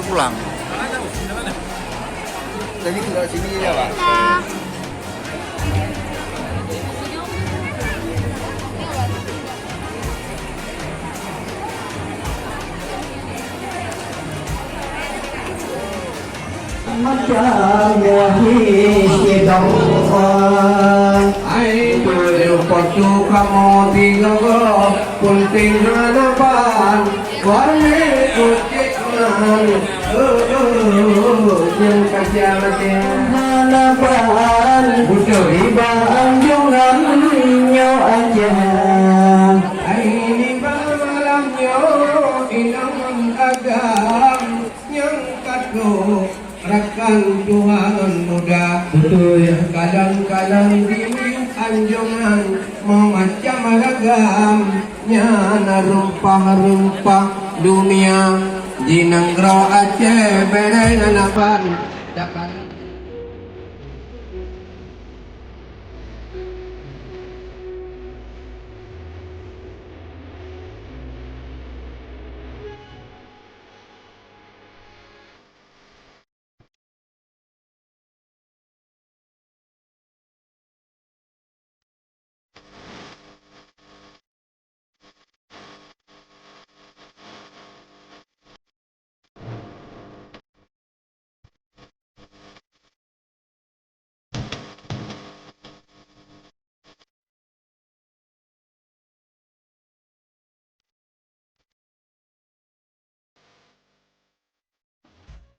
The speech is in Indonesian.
pulang. Jadi tinggal sini ya Pak. Macam wahai darah, ai tu patu kamu tinggal pun tinggal depan, warna kucingman, yang kajian hanapan, butuh ibang jungan nyo aja, ai ni malamnya inang agam yang kado. Rakan Tuhan muda, betul ya. Kadang-kadang di anjungan mau macam ragam, nyana rumpah-rumpah dunia, jinang roh Aceh beren anapan,